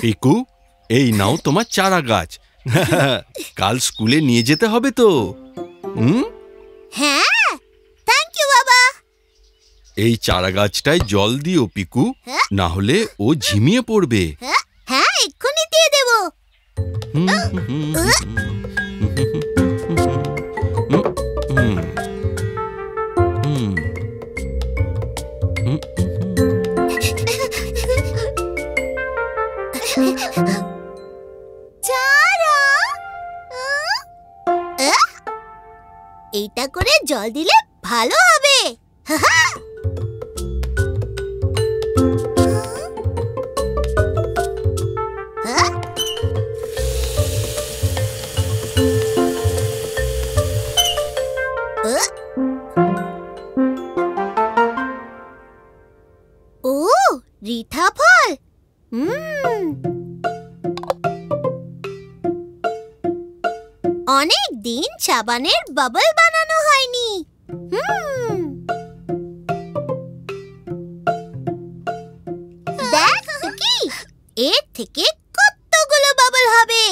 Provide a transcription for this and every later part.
পিকু, এই নাও তোমার চারা গাছ। কাল স্কুলে নিয়ে যেতে হবে তো। হ্যাঁ, থ্যাংক ইউ বাবা। এই চারা গাছটায় জল দিও পিকু, না হলে ও ঝিমিয়ে পড়বে। হ্যাঁ, এক্ষুনি দিয়ে দেব। এইটা করে জল দিলে ভালো হবে। ও, রিঠা ফল। অনেক দিন সাবানের বাবল বানানো হয়নি। দেখ কি, এর থেকে কতগুলো বাবল হবে।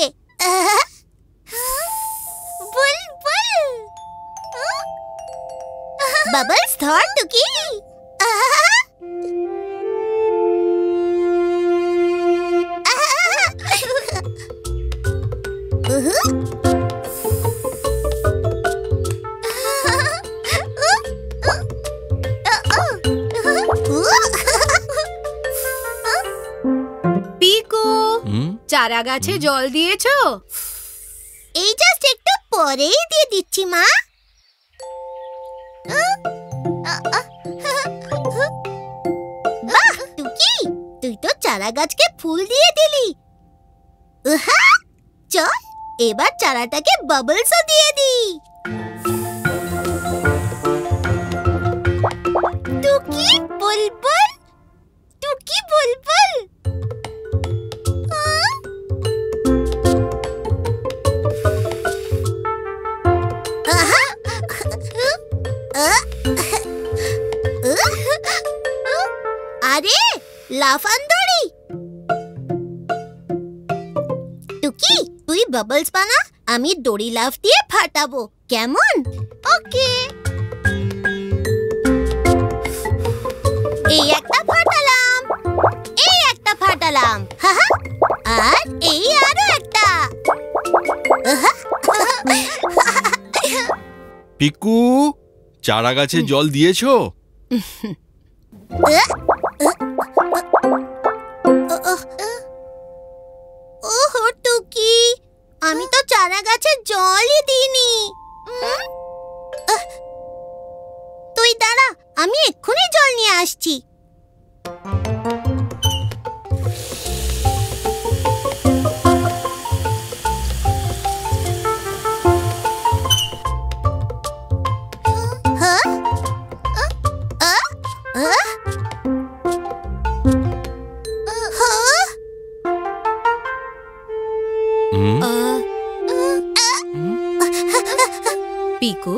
বুলবুল বাবলস ধর টুকি। পিকু, চারা গাছে জল দিয়েছো? এই জাস্ট একটু পরেই দিয়ে দিচ্ছি মা। বাহ টুকি, তুই তো চারা গাছকে ফুল দিয়ে দিলি। চল এবার চারাটাকে বাবলসও দিয়ে দিই। টুকি বুলবুল, টুকি বুলবুল। আরে লাফান দড়ি। টুকি, তুই বাবলস বানা, আমি দড়ি লাফ দিয়ে ফাটাবো, কেমন? ওকে। এই একটা ফাটালাম, এই একটা ফাটালাম, আর এই আরো একটা। পিকু, চারা গাছে জল দিয়েছো? ওহো টুকি, আমি তো চারা গাছে জলই দিইনি। তুই দাঁড়া, আমি এক্ষুনি জল নিয়ে আসছি। পিকু,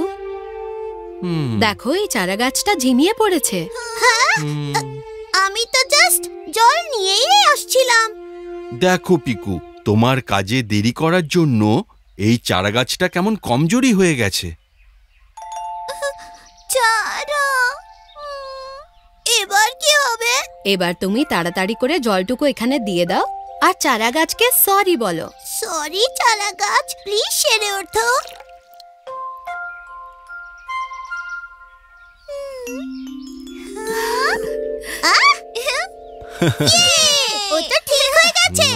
দেখো এই চারা গাছটা ঝিমিয়ে পড়েছে। আমি তো জাস্ট জল নিয়েই আসছিলাম। দেখো পিকু, তোমার কাজে দেরি করার জন্য এই চারা গাছটা কেমন কমজোরি হয়ে গেছে। চারা, এবার কি হবে? এবার তুমি তাড়াতাড়ি করে জলটুকু এখানে দিয়ে দাও আর চারা গাছকে সরি বলো। সরি চারা গাছ, প্লিজ সেরে ওঠো। ও তো ঠিক হয়ে গেছে।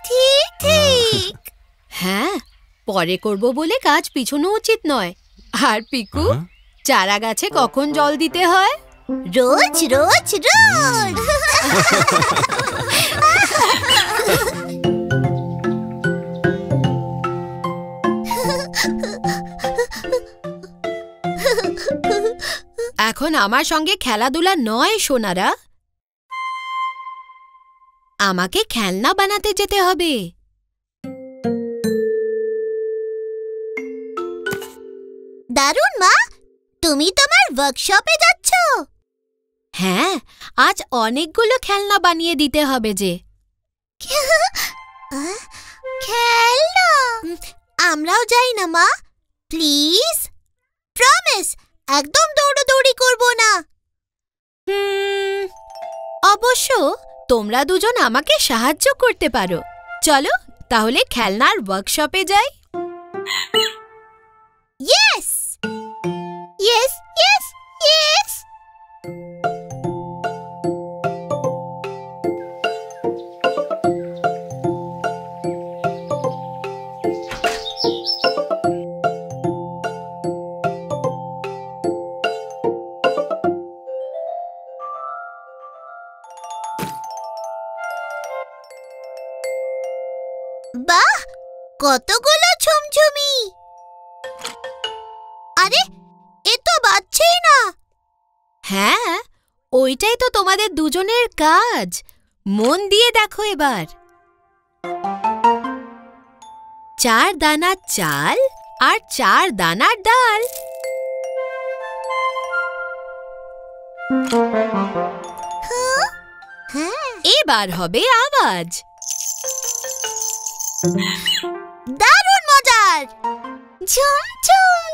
ঠিক ঠিক। হ্যাঁ, পরে করব বলে কাজ পিছনো উচিত নয়। আর পিকু, চারা গাছে কখন জল দিতে হয়? রোজ রোজ রোজ। এখন আমার সঙ্গে খেলাধুলা নয় সোনারা, আমাকে খেলনা বানাতে যেতে হবে। দারুণ মা, তুমি তোমার ওয়ার্কশপে যাচ্ছ? হ্যাঁ, আজ অনেকগুলো খেলনা বানিয়ে দিতে হবে যে। খেলনা? আমরাও যাই না মা, প্লিজ। প্রমিস, একদম দৌড়াদৌড়ি করব না। অবশ্য তোমরা দুজন আমাকে সাহায্য করতে পারো। চলো তাহলে খেলনার ওয়ার্কশপে যাই। Yes yes yes yes. বাহ, কতগুলো ঝুমঝুমি! আরে, এ তো বাজছেই না। হ্যাঁ, ওইটাই তো তোমাদের দুজনের কাজ। মন দিয়ে দেখো এবার। 4 দানা চাল আর 4 দানা ডাল। হ্যাঁ, এবার হবে আওয়াজ। দারুণ মজার! ঝুমঝুম।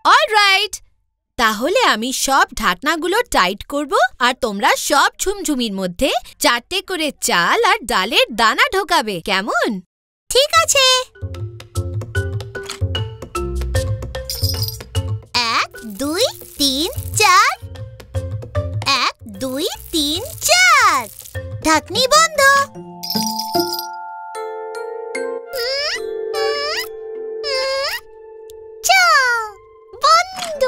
অলরাইট, তাহলে আমি সব ঢাকনাগুলো টাইট করব আর তোমরা সব ঝুমঝুমির মধ্যে 4টে করে চাল আর ডালের দানা ঢোকাবে, কেমন? ঠিক আছে। 1 2 3 4। 1 2 3 4। ঢাকনি বন্ধ। বন্ধ।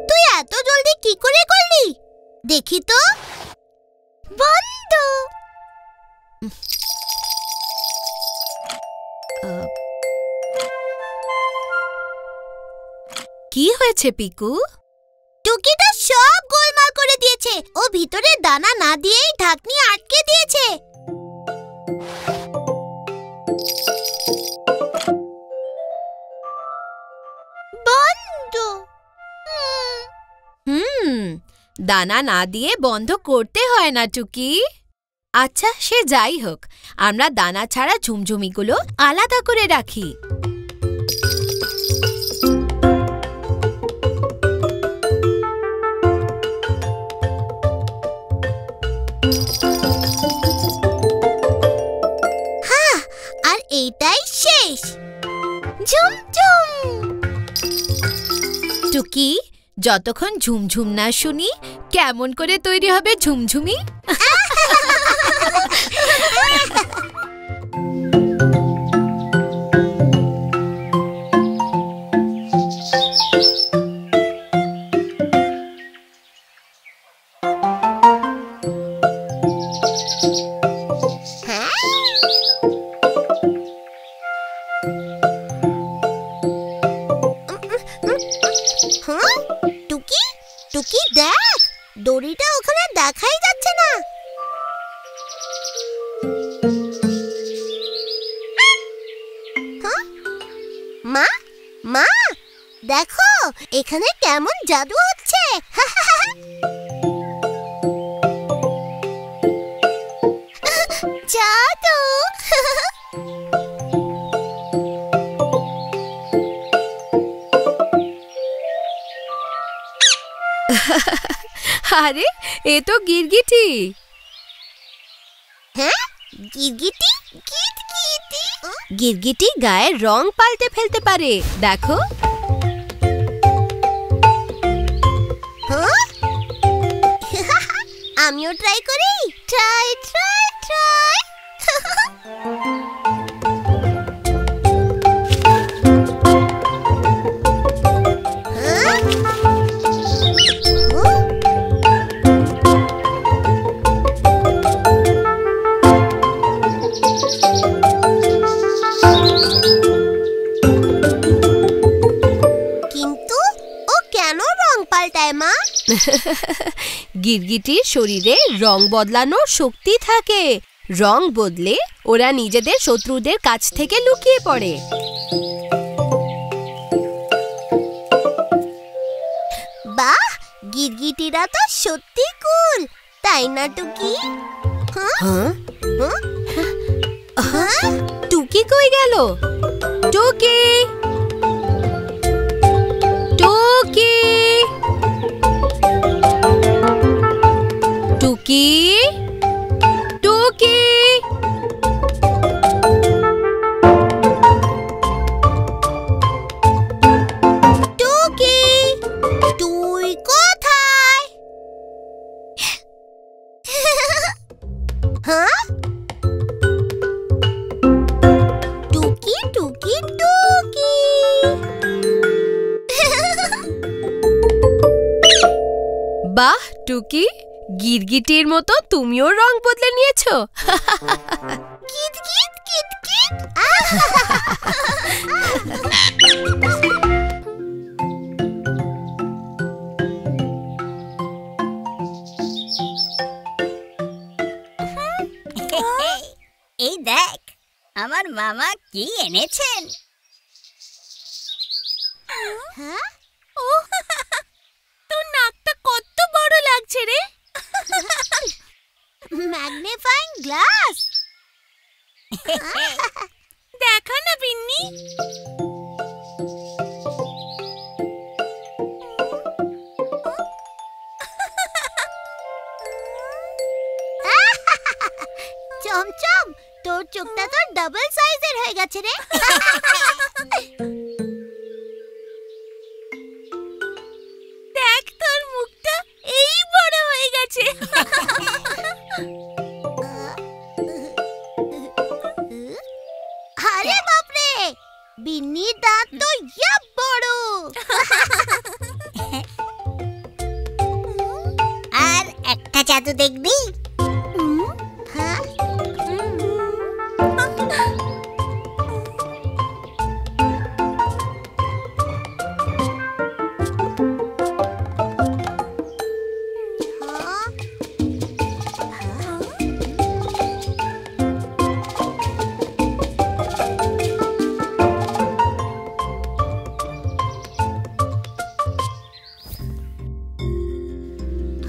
তুই এত জলদি কি করে করলি? দেখি তো। বন্ধ। কি হয়েছে পিকু? টুকিটা সব গোলমাল করে দিয়েছে। ও ভিতরে দানা না দিয়েই ঢাকনি আটকে দিয়েছে। বন্ধ। দানা না দিয়ে বন্ধ করতে হয় না টুকি। আচ্ছা, সে যাই হোক, আমরা দানা ছাড়া ঝুমঝুমিগুলো আলাদা করে রাখি। হ্যাঁ, আর এইটাই শেষ। ঝুমঝুম। টুকি, যতক্ষণ ঝুমঝুম না শুনি কেমন করে তৈরি হবে ঝুমঝুমি? টুকি, টুকি দেখ, দড়িটা ওখানে দেখাই যাচ্ছে না। মা, মা, দেখো এখানে কেমন জাদু হচ্ছে। জাদু। আরে, এ তো গিরগিটি। হ্যাঁ, গিরগিটি। গিরগিটি। গিরগিটি গায়ের রং পাল্টে ফেলতে পারে, দেখো। আমিও ট্রাই করি। Try try try. গিরগিটির শরীরে রং বদলানোর শক্তি থাকে। রং বদলে ওরা নিজেদের শত্রুদের কাছ থেকে লুকিয়ে পড়ে। বাহ, গিরগিটিরা তো সত্যি কুল, তাই না টুকি? টুকি কই গেল? টুকি, টুকি, টুকি, টুকি। টুকি, তুই কোথায়? হ্যাঁ, টুকি টুকি টুকি। বাহ টুকি, গিরগিটির মতো তুমিও রং বদলে নিয়েছো। Kit kit kit kit. এই দেখ আমার মামা কি এনেছেন। হ্যাঁ, তোর নাকটা কত বড় লাগছে রে। Magnifying glass. দেখা না বিন্নি। চমচম, তোর চোখটা তো ডাবল সাইজের হয়ে গেছে রে। দেখ তোর মুখটা এই বড় হয়ে গেছে। আরে বাপরে, বিন্নির দাঁত তো ইয়া বড়। আর একটা জাদু দেখবি।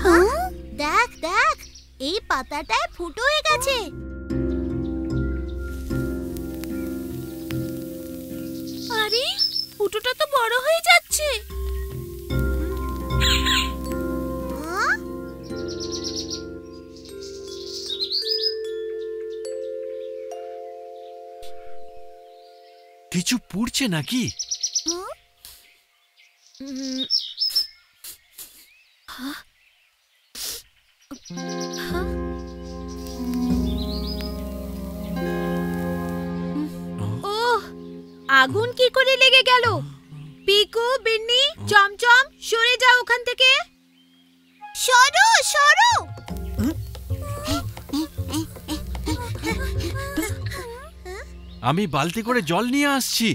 হ্যাঁ, দেখ দেখ, এই পাতাটায় ফুটো হয়ে গেছে। আরে ফুটোটা তো বড় হয়ে যাচ্ছে। হ্যাঁ? কিছু পুড়ছে নাকি? ওহ, আগুন কি করে লেগে গেল? পিকু, বিন্নি, চমচম, সরে যাও ওখান থেকে। সরো সরো। আমি বালতি করে জল নিয়ে আসছি।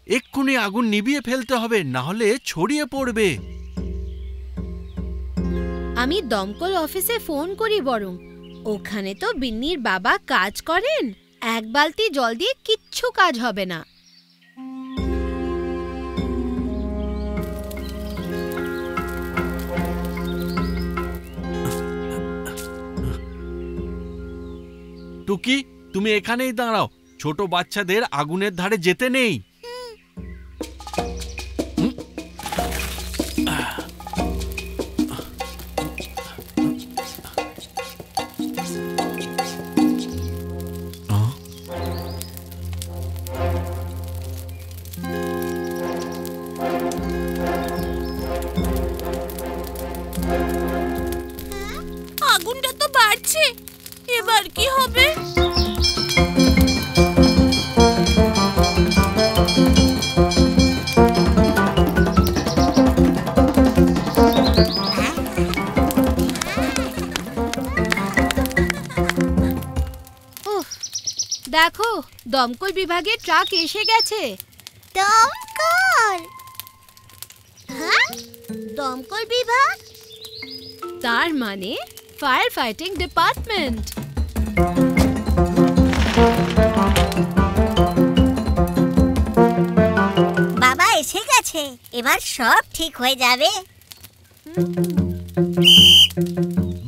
এক্ষুনি আগুন নিভিয়ে ফেলতে হবে, না হলে ছড়িয়ে পড়বে। আমি দমকল অফিসে ফোন করি বরং। ওখানে তো বিন্নির বাবা কাজ করেন। এক বালতি জল দিয়ে কিচ্ছু কাজ হবে না। টুকি, তুমি এখানেই দাঁড়াও। ছোট বাচ্চাদের আগুনের ধারে যেতে নেই। আগুনটা তো বাড়ছে, এবার কি হবে? দেখো, দমকল বিভাগের ট্রাক এসে গেছে। দমকল? হ্যাঁ, দমকল বিভাগ? তার মানে ফায়ার ফাইটিং ডিপার্টমেন্ট। বাবা এসে গেছে, এবার সব ঠিক হয়ে যাবে।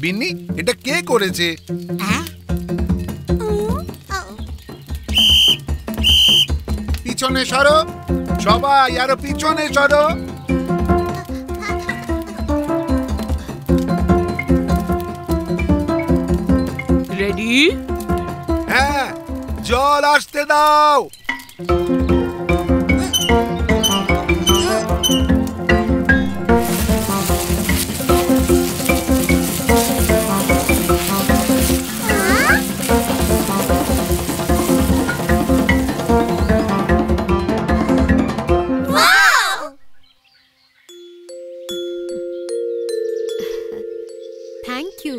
বিন্নি, এটা কে করেছে? হ্যাঁ? পিছনে সরো সবাই, আরো পিছনে সরো। রেডি? হ্যাঁ, জল আসতে দাও। Thank you.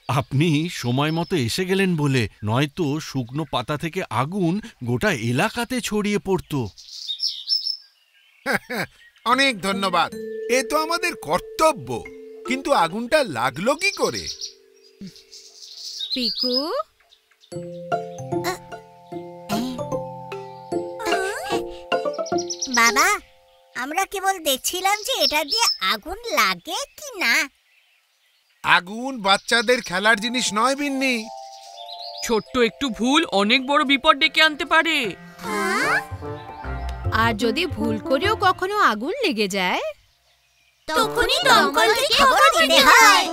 আপনি সময় মতো এসে গেলেন বলে, নয়তো শুকনো পাতা থেকে আগুন গোটা এলাকাতে ছড়িয়ে পড়তো। অনেক ধন্যবাদ, এ তো আমাদের কর্তব্য। কিন্তু আগুনটা লাগলো কি করে? পিকু, বাবা, আমরা কেবল দেখছিলাম যে এটা দিয়ে আগুন লাগে কি না। আগুন বাচ্চাদের খেলার জিনিস নয় বিন্নি। ছোট্ট একটু ভুল অনেক বড় বিপদ ডেকে আনতে পারে। আর যদি ভুল করেও কখনো আগুন লেগে যায়, তখনই দমকলকে খবর দিতে হয়।